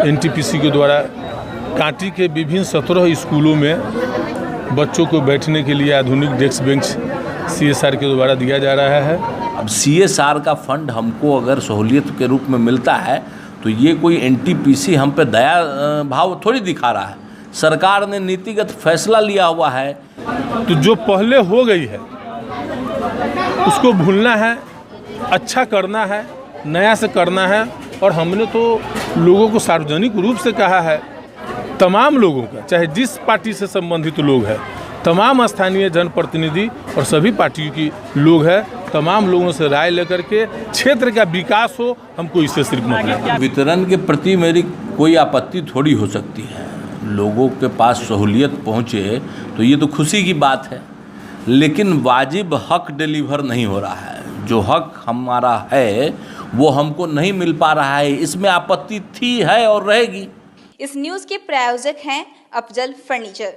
NTPC के द्वारा कांटी के विभिन्न 17 स्कूलों में बच्चों को बैठने के लिए आधुनिक डेस्क बेंच सीएसआर के द्वारा दिया जा रहा है। अब सीएसआर का फंड हमको अगर सहूलियत के रूप में मिलता है तो ये कोई एनटीपीसी हम पे दया भाव थोड़ी दिखा रहा है। सरकार ने नीतिगत फैसला लिया हुआ है। तो जो पहले हो गई है उसको भूलना है, अच्छा करना है, नया से करना है। और हमने तो लोगों को सार्वजनिक रूप से कहा है, तमाम लोगों का, चाहे जिस पार्टी से संबंधित लोग हैं, तमाम स्थानीय जनप्रतिनिधि और सभी पार्टियों की लोग हैं, तमाम लोगों से राय लेकर के क्षेत्र का विकास हो, हमको इससे सिर्फ मतलब। वितरण के प्रति मेरी कोई आपत्ति थोड़ी हो सकती है। लोगों के पास सहूलियत पहुँचे तो ये तो खुशी की बात है, लेकिन वाजिब हक डिलीवर नहीं हो रहा है। जो हक हमारा है वो हमको नहीं मिल पा रहा है, इसमें आपत्ति थी, है और रहेगी। इस न्यूज़ के प्रायोजक हैं अफजल फर्नीचर।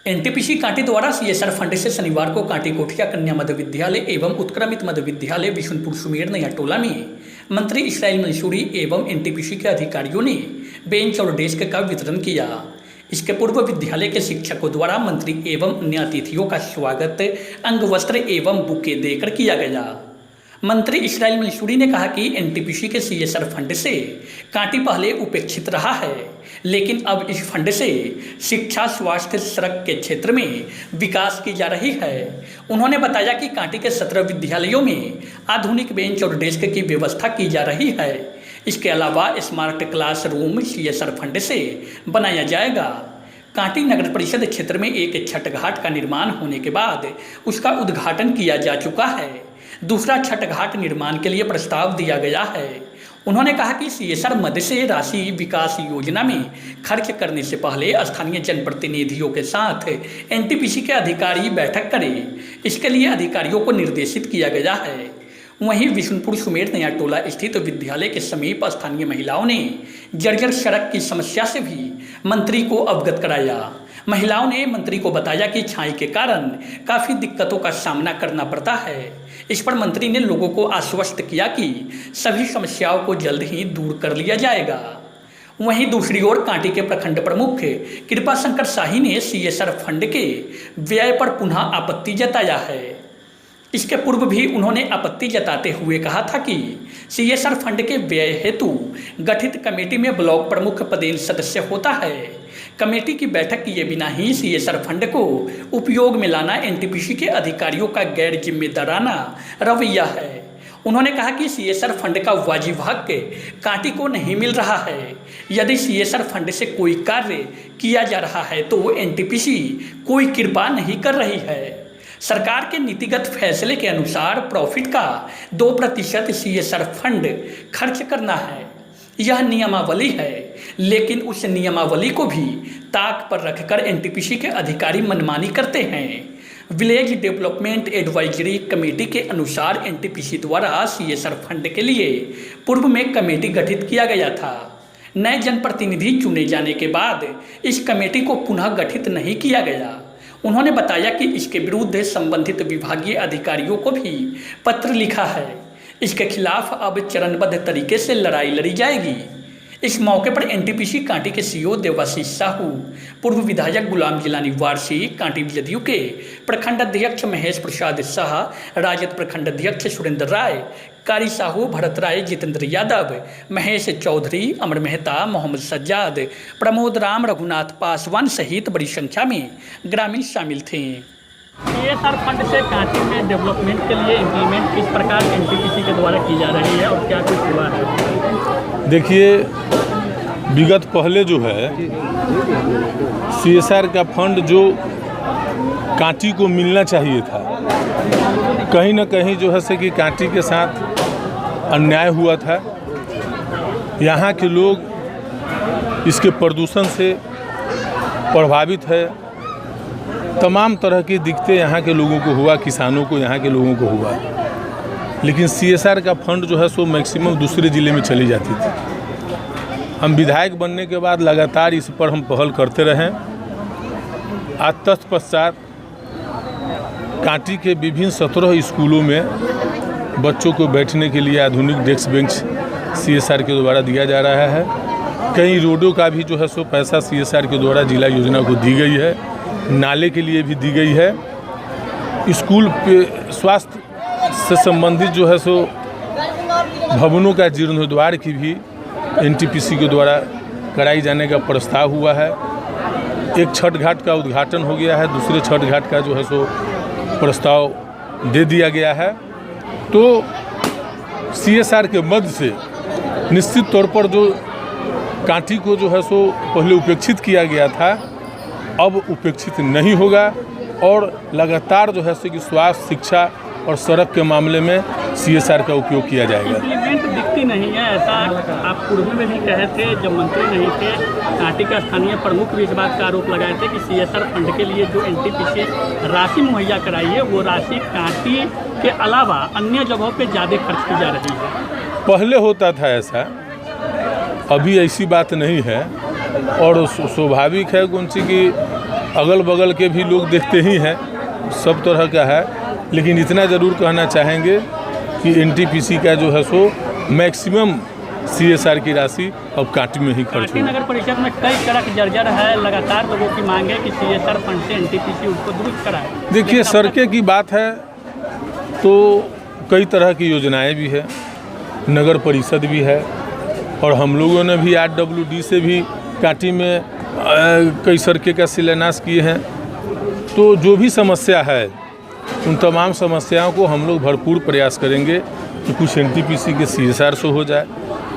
एनटीपीसी कांटी द्वारा सीएसआर फंड से शनिवार को कांटी कोठिया कन्या मध्य विद्यालय एवं उत्क्रमित मध्य विद्यालय विशुनपुर सुमेर नया टोला में मंत्री इस्राइल मंसूरी एवं एनटीपीसी के अधिकारियों ने बेंच और डेस्क का वितरण किया। इसके पूर्व विद्यालय के शिक्षकों द्वारा मंत्री एवं अन्य अतिथियों का स्वागत अंगवस्त्र एवं बुके देकर किया गया। मंत्री इस्राइल मंसूरी ने कहा कि एनटीपीसी के सीएसआर फंड से कांटी पहले उपेक्षित रहा है, लेकिन अब इस फंड से शिक्षा, स्वास्थ्य, सड़क के क्षेत्र में विकास की जा रही है। उन्होंने बताया कि कांटी के 17 विद्यालयों में आधुनिक बेंच और डेस्क की व्यवस्था की जा रही है। इसके अलावा स्मार्ट क्लासरूम सीएसआर फंड से बनाया जाएगा। कांटी नगर परिषद क्षेत्र में एक छठ घाट का निर्माण होने के बाद उसका उद्घाटन किया जा चुका है। दूसरा छठ घाट निर्माण के लिए प्रस्ताव दिया गया है। उन्होंने कहा कि सीएसआर मद से राशि विकास योजना में खर्च करने से पहले स्थानीय जनप्रतिनिधियों के साथ एनटीपीसी के अधिकारी बैठक करें। इसके लिए अधिकारियों को निर्देशित किया गया है। वहीं विशुनपुर सुमेर नया टोला स्थित विद्यालय के समीप स्थानीय महिलाओं ने जर्जर सड़क की समस्या से भी मंत्री को अवगत कराया। महिलाओं ने मंत्री को बताया कि छाई के कारण काफ़ी दिक्कतों का सामना करना पड़ता है। इस पर मंत्री ने लोगों को आश्वस्त किया कि सभी समस्याओं को जल्द ही दूर कर लिया जाएगा। वहीं दूसरी ओर कांटी के प्रखंड प्रमुख कृपा शंकर शाही ने सीएसआर फंड के व्यय पर पुनः आपत्ति जताया है। इसके पूर्व भी उन्होंने आपत्ति जताते हुए कहा था कि सीएसआर फंड के व्यय हेतु गठित कमेटी में ब्लॉक प्रमुख पदेन सदस्य होता है। कमेटी की बैठक किए बिना ही सीएसआर फंड को उपयोग में लाना एनटीपीसी के अधिकारियों का गैर जिम्मेदाराना रवैया है। उन्होंने कहा कि सीएसआर फंड का वाजिब हक कांटी को नहीं मिल रहा है। यदि सीएसआर फंड से कोई कार्य किया जा रहा है तो एनटीपीसी कोई कृपा नहीं कर रही है। सरकार के नीतिगत फैसले के अनुसार प्रॉफिट का 2% सीएसआर फंड खर्च करना है, यह नियमावली है। लेकिन उस नियमावली को भी ताक पर रखकर एनटीपीसी के अधिकारी मनमानी करते हैं। विलेज डेवलपमेंट एडवाइजरी कमेटी के अनुसार एनटीपीसी द्वारा सीएसआर फंड के लिए पूर्व में कमेटी गठित किया गया था। नए जनप्रतिनिधि चुने जाने के बाद इस कमेटी को पुनः गठित नहीं किया गया। उन्होंने बताया कि इसके विरुद्ध संबंधित विभागीय अधिकारियों को भी पत्र लिखा है। इसके खिलाफ अब चरणबद्ध तरीके से लड़ाई लड़ी जाएगी। इस मौके पर एनटीपीसी कांटी के सीईओ देवाशीष साहू, पूर्व विधायक गुलाम जिलानी वारसी, कांटी जदयू के प्रखंड अध्यक्ष महेश प्रसाद शाह, राजद प्रखंड अध्यक्ष सुरेंद्र राय, कारी साहू, भरत राय, जितेंद्र यादव, महेश चौधरी, अमर मेहता, मोहम्मद सज्जाद, प्रमोद राम, रघुनाथ पासवान सहित बड़ी संख्या में ग्रामीण शामिल थे। सीएसआर फंड से कांटी में डेवलपमेंट के लिए इम्प्लीमेंट किस प्रकार एनटीपीसी के द्वारा की जा रही है और क्या कुछ हुआ है? देखिए, विगत पहले जो है सीएसआर का फंड जो कांटी को मिलना चाहिए था, कहीं ना कहीं जो है से कि कांटी के साथ अन्याय हुआ था। यहाँ के लोग इसके प्रदूषण से प्रभावित है। तमाम तरह की दिक्कतें यहाँ के लोगों को हुआ, किसानों को, यहाँ के लोगों को हुआ। लेकिन सीएसआर का फंड जो है सो मैक्सिमम दूसरे ज़िले में चली जाती थी। हम विधायक बनने के बाद लगातार इस पर हम पहल करते रहे। आज तत्पश्चात कांटी के विभिन्न 17 स्कूलों में बच्चों को बैठने के लिए आधुनिक डेस्क बेंच सीएसआर के द्वारा दिया जा रहा है। कई रोडों का भी जो है सो पैसा CSR के द्वारा जिला योजना को दी गई है, नाले के लिए भी दी गई है, स्कूल पे स्वास्थ्य से संबंधित जो है सो भवनों का जीर्णोद्धार की भी NTPC के द्वारा कराई जाने का प्रस्ताव हुआ है। एक छठ घाट का उद्घाटन हो गया है, दूसरे छठ घाट का जो है सो प्रस्ताव दे दिया गया है। तो CSR के मद से निश्चित तौर पर जो कांटी को जो है सो पहले उपेक्षित किया गया था, अब उपेक्षित नहीं होगा और लगातार जो है सो कि स्वास्थ्य, शिक्षा और सड़क के मामले में CSR का उपयोग किया जाएगा। इम्प्लीमेंट दिखती नहीं है, ऐसा आप पूर्व में भी कहे थे जब मंत्री नहीं थे। कांटी का स्थानीय प्रमुख भी इस बात का आरोप लगाए थे कि CSR फंड के लिए जो NTPC राशि मुहैया कराई है वो राशि कांटी के अलावा अन्य जगहों पे ज़्यादा खर्च की जा रही है। पहले होता था ऐसा, अभी ऐसी बात नहीं है और स्वाभाविक है गुंची कि अगल बगल के भी लोग देखते ही हैं, सब तरह का है। लेकिन इतना ज़रूर कहना चाहेंगे कि NTPC का जो है सो मैक्सिमम CSR की राशि अब कांटी में ही खर्च कांटी होगी। नगर परिषद में कई सड़क जर्जर है, लगातार लोगों की मांग है कि CSR फंड से NTPC उसको दुरुस्त कराए। देखिए, सड़कें की बात है तो कई तरह की योजनाएं भी है, नगर परिषद भी है और हम लोगों ने भी RWD से भी कांटी में कई सड़कें का शिलान्यास किए हैं। तो जो भी समस्या है उन तमाम समस्याओं को हम लोग भरपूर प्रयास करेंगे कि कुछ NTPC के CSR से हो जाए,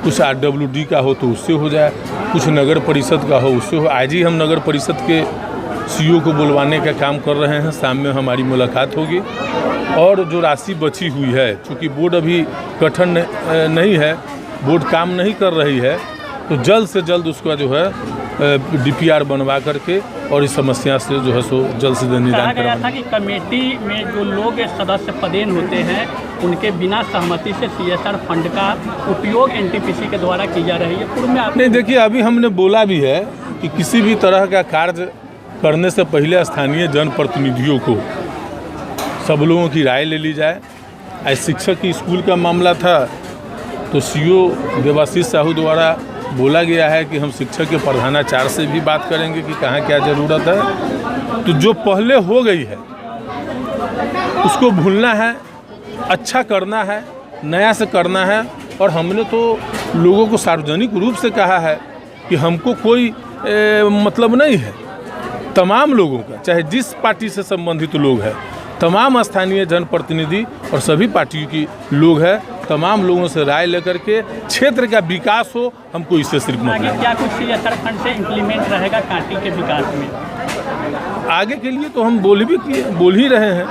कुछ RWD का हो तो उससे हो जाए, कुछ नगर परिषद का हो उससे हो। आज ही हम नगर परिषद के CO को बुलवाने का काम कर रहे हैं, शाम में हमारी मुलाकात होगी। और जो राशि बची हुई है, चूँकि बोर्ड अभी गठन नहीं है, बोर्ड काम नहीं कर रही है, तो जल्द से जल्द उसका जो है DPR बनवा करके और इस समस्या से जो है सो जल्द से जल्द कहा निदान गया था करवाना। कि कमेटी में जो लोग सदस्य पदेन होते हैं उनके बिना सहमति से CSR फंड का उपयोग NTPC के द्वारा की जा रही है। पूर्व में आप नहीं, देखिए, अभी हमने बोला भी है कि किसी भी तरह का कार्य करने से पहले स्थानीय जनप्रतिनिधियों को सब लोगों की राय ले ली जाए। आज शिक्षक की स्कूल का मामला था तो CO देवाशीष साहू द्वारा बोला गया है कि हम शिक्षक के प्रधानाचार्य से भी बात करेंगे कि कहाँ क्या ज़रूरत है। तो जो पहले हो गई है उसको भूलना है, अच्छा करना है, नया से करना है। और हमने तो लोगों को सार्वजनिक रूप से कहा है कि हमको कोई मतलब नहीं है, तमाम लोगों का, चाहे जिस पार्टी से संबंधित लोग हैं, तमाम स्थानीय जनप्रतिनिधि और सभी पार्टियों की लोग हैं, तमाम लोगों से राय लेकर के क्षेत्र का विकास हो, हमको इससे सिर्फ आगे मतलब। क्या कुछ CSR फंड से इम्प्लीमेंट रहेगा कांटी के विकास में? आगे के लिए तो हम बोल ही रहे हैं,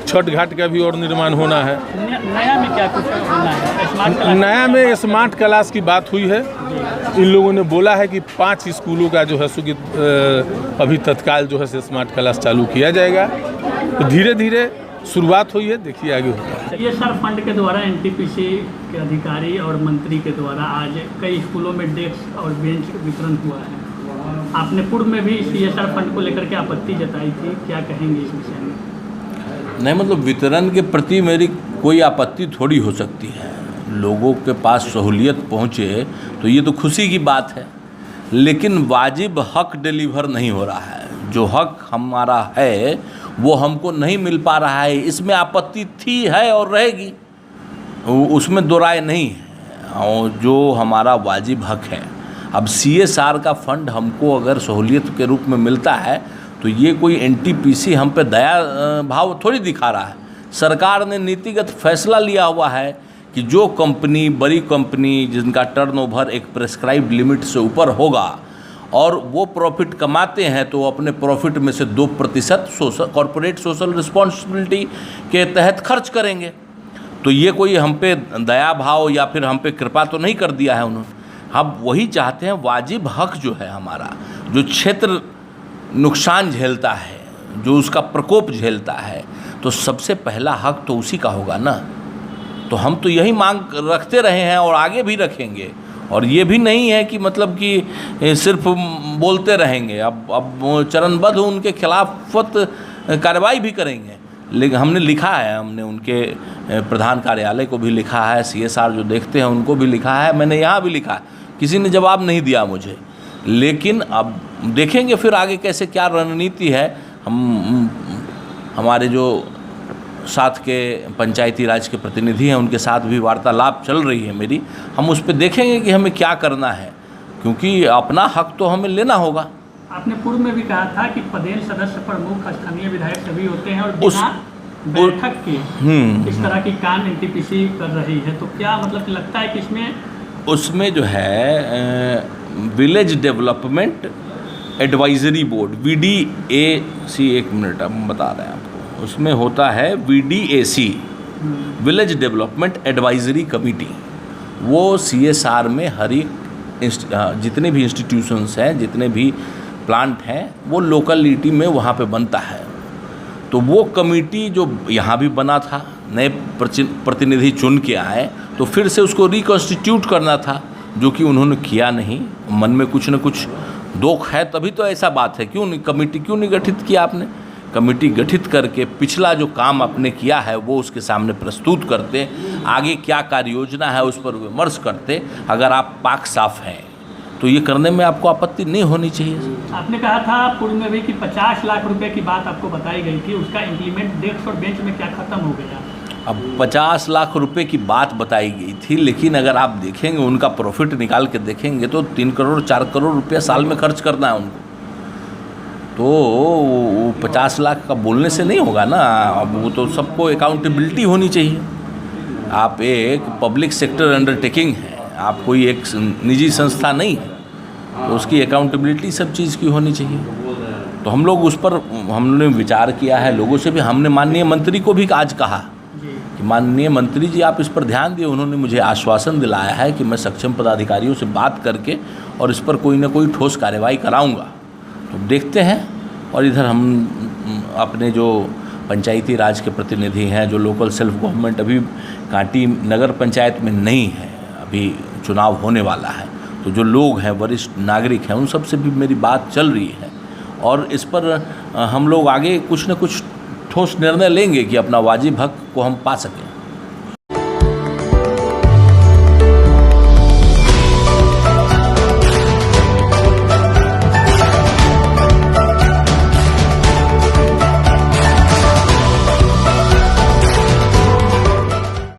छठ घाट का भी और निर्माण होना है। नया में क्या कुछ होना है? स्मार्ट क्लास नया में स्मार्ट क्लास की बात हुई है। इन लोगों ने बोला है कि 5 स्कूलों का जो है सो कि अभी तत्काल जो है से स्मार्ट क्लास चालू किया जाएगा। तो धीरे धीरे शुरुआत हुई है, देखिए आगे होगा। CSR फंड के द्वारा NTPC के अधिकारी और मंत्री के द्वारा आज कई स्कूलों में डेस्क और बेंच वितरण हुआ है। आपने पूर्व में भी CSR फंड को लेकर के आपत्ति जताई थी, क्या कहेंगे इस विषय में? नहीं, मतलब वितरण के प्रति मेरी कोई आपत्ति थोड़ी हो सकती है। लोगों के पास सहूलियत पहुँचे तो ये तो खुशी की बात है, लेकिन वाजिब हक डिलीवर नहीं हो रहा है। जो हक हमारा है वो हमको नहीं मिल पा रहा है, इसमें आपत्ति थी, है और रहेगी, उसमें दो राय नहीं है। और जो हमारा वाजिब हक है, अब CSR का फंड हमको अगर सहूलियत के रूप में मिलता है तो ये कोई NTPC हम पे दया भाव थोड़ी दिखा रहा है। सरकार ने नीतिगत फैसला लिया हुआ है कि जो कंपनी, बड़ी कंपनी जिनका टर्नओवर एक प्रेस्क्राइब्ड लिमिट से ऊपर होगा और वो प्रॉफिट कमाते हैं तो अपने प्रॉफिट में से 2% कॉरपोरेट सोशल रिस्पॉन्सिबिलिटी के तहत खर्च करेंगे। तो ये कोई हम पे दया भाव या फिर हम पे कृपा तो नहीं कर दिया है उन्होंने। हम वही चाहते हैं, वाजिब हक जो है हमारा, जो क्षेत्र नुकसान झेलता है, जो उसका प्रकोप झेलता है, तो सबसे पहला हक तो उसी का होगा ना। तो हम तो यही मांग रखते रहे हैं और आगे भी रखेंगे। और ये भी नहीं है कि मतलब कि सिर्फ बोलते रहेंगे, अब चरणबद्ध उनके खिलाफत कार्रवाई भी करेंगे। लेकिन हमने लिखा है, हमने उनके प्रधान कार्यालय को भी लिखा है, CSR जो देखते हैं उनको भी लिखा है, मैंने यहाँ भी लिखा है किसी ने जवाब नहीं दिया मुझे। लेकिन अब देखेंगे फिर आगे कैसे क्या रणनीति है। हमारे जो साथ के पंचायती राज के प्रतिनिधि हैं उनके साथ भी वार्तालाप चल रही है मेरी। हम उस पर देखेंगे कि हमें क्या करना है, क्योंकि अपना हक तो हमें लेना होगा। आपने पूर्व में भी कहा था कि पदेन सदस्य प्रमुख स्थानीय विधायक सभी होते हैं और बिना बैठक के इस तरह की काम एनटीपीसी कर रही है, तो क्या मतलब लगता है कि उसमें जो है village development advisory board VDAC, एक मिनट अब हम बता रहे हैं आपको, उसमें होता है VDAC village development advisory committee. वो CSR में हर एक जितने भी इंस्टीट्यूशंस हैं, जितने भी प्लांट हैं, वो लोकलिटी में वहाँ पे बनता है। तो वो कमेटी जो यहाँ भी बना था, नए प्रतिनिधि चुन के आए, तो फिर से उसको रिकॉन्स्टिट्यूट करना था, जो कि उन्होंने किया नहीं। मन में कुछ न कुछ दोख है, तभी तो ऐसा बात है। कमेटी क्यों नहीं गठित किया आपने? कमेटी गठित करके पिछला जो काम आपने किया है वो उसके सामने प्रस्तुत करते, आगे क्या कार्य योजना है उस पर विमर्श करते। अगर आप पाक साफ हैं तो ये करने में आपको आपत्ति नहीं होनी चाहिए। आपने कहा था पूर्व में भी कि 50 लाख रुपए की बात आपको बताई गई थी, उसका इम्प्लीमेंट डेस्क और बेंच में क्या खत्म हो गया? अब 50 लाख रुपए की बात बताई गई थी, लेकिन अगर आप देखेंगे उनका प्रॉफिट निकाल के देखेंगे तो 3 करोड़ 4 करोड़ रुपया साल में खर्च करना है उनको। तो 50 लाख का बोलने से नहीं होगा ना। अब वो तो सबको अकाउंटेबिलिटी होनी चाहिए। आप एक पब्लिक सेक्टर अंडरटेकिंग है, आप कोई एक निजी संस्था नहीं है, तो उसकी अकाउंटेबिलिटी सब चीज़ की होनी चाहिए। तो हम लोग उस पर हमने विचार किया है, लोगों से भी हमने माननीय मंत्री को भी आज कहा कि माननीय मंत्री जी आप इस पर ध्यान दिए। उन्होंने मुझे आश्वासन दिलाया है कि मैं सक्षम पदाधिकारियों से बात करके और इस पर कोई ना कोई ठोस कार्रवाई कराऊंगा। तो देखते हैं। और इधर हम अपने जो पंचायती राज के प्रतिनिधि हैं, जो लोकल सेल्फ गवर्नमेंट, अभी कांटी नगर पंचायत में नहीं है, अभी चुनाव होने वाला है, तो जो लोग हैं वरिष्ठ नागरिक हैं उन सब से भी मेरी बात चल रही है। और इस पर हम लोग आगे कुछ न कुछ ठोस निर्णय लेंगे कि अपना वाजिब हक को हम पा सकें।